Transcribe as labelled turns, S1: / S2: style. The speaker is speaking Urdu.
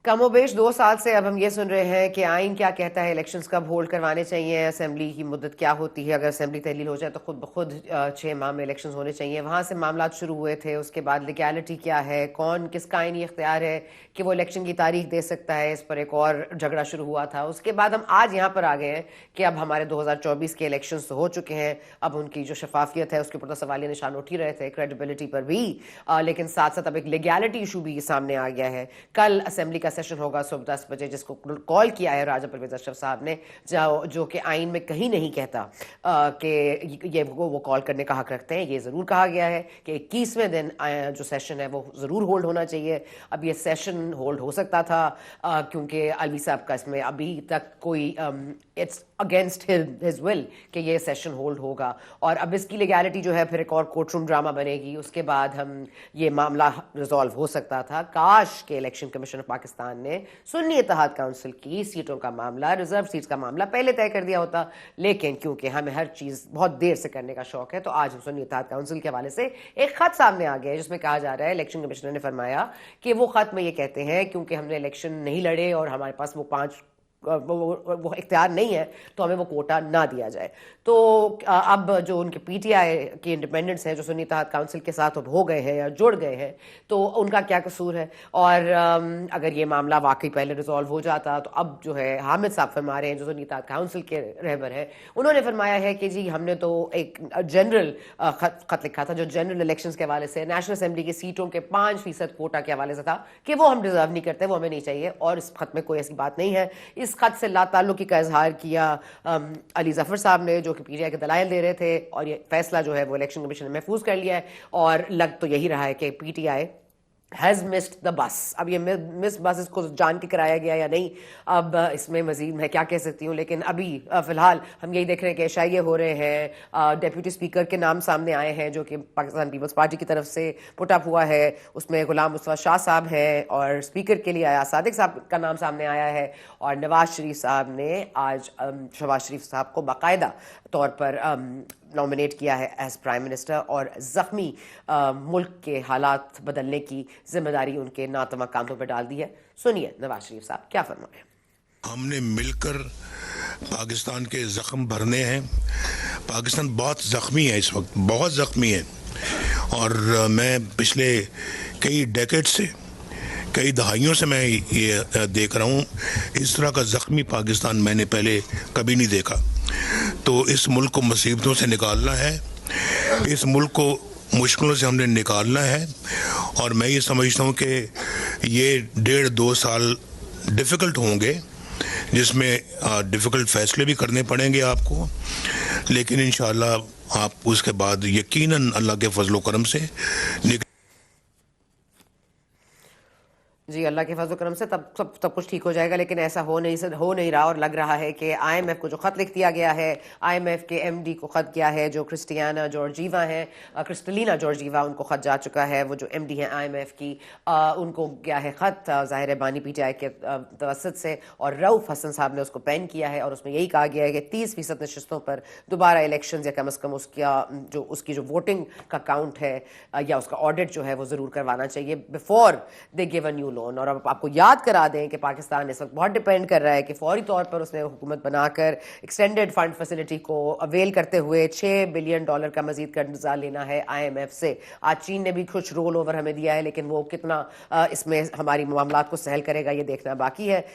S1: کم و بیش 2 سال سے اب ہم یہ سن رہے ہیں کہ آئین کیا کہتا ہے، الیکشنز کب ہولڈ کروانے چاہیے، اسمبلی کی مدت کیا ہوتی ہے، اگر اسمبلی تحلیل ہو جائے تو خود بخود 6 ماہ میں الیکشنز ہونے چاہیے. وہاں سے معاملات شروع ہوئے تھے. اس کے بعد لیگیلٹی کیا ہے، کون کس کا آئینی اختیار ہے کہ وہ الیکشن کی تاریخ دے سکتا ہے، اس پر ایک اور جھگڑا شروع ہوا تھا. اس کے بعد ہم آج یہاں پر آ گئے ہیں کہ اب ہمارے 2024 کے الیکشنز تو ہو چکے ہیں. اب ان کی جو شفافیت ہے اس کے اوپر تو سوالیہ نشان اٹھ ہی رہے تھے، کریڈیبلٹی پر بھی، لیکن ساتھ ساتھ اب ایک لیگیلٹی ایشو بھی سامنے آ گیا ہے. کل اسمبلی کا سیشن ہوگا صبح 10 بجے، جس کو کال کیا ہے راجہ پرویز اشرف صاحب نے، جو کہ آئین میں کہیں نہیں کہتا کہ یہ وہ کال کرنے کا حق رکھتے ہیں. یہ ضرور کہا گیا ہے کہ 21ویں دن جو سیشن ہے وہ ضرور ہولڈ ہونا چاہیے. اب یہ سیشن ہولڈ ہو سکتا تھا کیونکہ علوی صاحب کا اس میں ابھی تک کوئی اٹس اگینسٹ ہز ول کہ یہ سیشن ہولڈ ہوگا، اور اب اس کی لیگیلٹی جو ہے پھر ایک اور کورٹ روم ڈرامہ بنے گی. اس کے بعد ہم یہ معاملہ ریزالو ہو سکتا تھا. کاش کہ الیکشن کمیشن آف پاکستان نے سنی اتحاد کونسل کی سیٹوں کا معاملہ، ریزرو سیٹس کا معاملہ پہلے طے کر دیا ہوتا، لیکن کیونکہ ہمیں ہر چیز بہت دیر سے کرنے کا شوق ہے تو آج ہم سنی اتحاد کونسل کے حوالے سے ایک خط سامنے آ گیا ہے جس میں کہا جا رہا ہے، الیکشن کمشنر نے فرمایا کہ وہ خط میں یہ کہتے ہیں کیونکہ ہم نے الیکشن نہیں لڑے اور ہمارے پاس وہ وہ اختیار نہیں ہے تو ہمیں وہ کوٹا نہ دیا جائے. تو اب جو ان کے پی ٹی آئی کے انڈیپینڈنٹس ہیں جو سنی اتحاد کونسل کے ساتھ اب ہو گئے ہیں یا جڑ گئے ہیں، تو ان کا کیا قصور ہے؟ اور اگر یہ معاملہ واقعی پہلے ریزالو ہو جاتا تو اب جو ہے حامد صاحب فرما رہے ہیں جو سنی اتحاد کونسل کے رہبر ہیں، انہوں نے فرمایا ہے کہ جی ہم نے تو ایک جنرل خط لکھا تھا جو جنرل الیکشنز کے حوالے سے نیشنل اسمبلی کی سیٹوں کے 5% کوٹا کے حوالے سے تھا کہ وہ ہم ڈیزرو نہیں کرتے، وہ ہمیں نہیں چاہیے، اور اس خط میں کوئی ایسی بات نہیں ہے. اس خط سے لا تعلقی کا اظہار کیا علی ظفر صاحب نے جو کہ پی ٹی آئی کے دلائل دے رہے تھے، اور یہ فیصلہ جو ہے وہ الیکشن کمیشن نے محفوظ کر لیا ہے. اور لگ تو یہی رہا ہے کہ P T I has missed the bus. اب یہ مس بس اس کو جان کے کرایا گیا یا نہیں، اب اس میں مزید میں کیا کہہ سکتی ہوں، لیکن ابھی فی الحال ہم یہی دیکھ رہے ہیں کہ اشائیے ہو رہے ہیں. ڈیپیوٹی اسپیکر کے نام سامنے آئے ہیں جو کہ پاکستان پیپلز پارٹی کی طرف سے پٹ اپ ہوا ہے. اس میں غلام مصطفیٰ شاہ صاحب ہیں، اور اسپیکر کے لیے آیا صادق صاحب کا نام سامنے آیا ہے. اور نواز شریف صاحب نے آج شہباز شریف صاحب کو باقاعدہ طور پر نامنیٹ کیا ہے ایز پرائم منسٹر، اور زخمی ملک کے حالات بدلنے کی ذمہ داری ان کے ناتواں کاندھوں پہ ڈال دی ہے. سنیے نواز شریف صاحب کیا فرما رہے ہیں.
S2: ہم نے مل کر پاکستان کے زخم بھرنے ہیں. پاکستان بہت زخمی ہے، اس وقت بہت زخمی ہے، اور میں پچھلے کئی ڈیکیڈ سے، کئی دہائیوں سے میں یہ دیکھ رہا ہوں. اس طرح کا زخمی پاکستان میں نے پہلے کبھی نہیں دیکھا. تو اس ملک کو مصیبتوں سے نکالنا ہے، اس ملک کو مشکلوں سے ہم نے نکالنا ہے. اور میں یہ سمجھتا ہوں کہ یہ 1.5-2 سال ڈیفیکلٹ ہوں گے، جس میں ڈیفیکلٹ فیصلے بھی کرنے پڑیں گے آپ کو، لیکن انشاءاللہ آپ اس کے بعد یقیناً اللہ کے فضل و کرم سے
S1: جی اللہ کے فضل و کرم سے سب کچھ ٹھیک ہو جائے گا، لیکن ایسا ہو نہیں رہا. اور لگ رہا ہے کہ آئی ایم ایف کو جو خط لکھ دیا گیا ہے، آئی ایم ایف کے ایم ڈی کو خط گیا ہے جو کرسٹلینا جارجیوا ان کو خط جا چکا ہے. وہ جو ایم ڈی ہیں آئی ایم ایف کی، ان کو گیا ہے خط ظاہر بانی پی ٹی آئی کے توسط سے، اور رؤف حسن صاحب نے اس کو پین کیا ہے. اور اس میں یہی کہا گیا ہے کہ 30% نشستوں پر دوبارہ الیکشنز یا کم از کم اس کی جو ووٹنگ کا کاؤنٹ ہے یا اس کا آڈٹ جو ہے وہ ضرور کروانا چاہیے before they give a new loan. اور اب آپ کو یاد کرا دیں کہ پاکستان اس وقت بہت ڈیپینڈ کر رہا ہے کہ فوری طور پر اس نے حکومت بنا کر ایکسٹینڈڈ فنڈ فیسلٹی کو اویل کرتے ہوئے $6 بلین کا مزید قرضہ لینا ہے آئی ایم ایف سے. آج چین نے بھی کچھ رول اوور ہمیں دیا ہے، لیکن وہ کتنا اس میں ہماری معاملات کو سہل کرے گا یہ دیکھنا باقی ہے.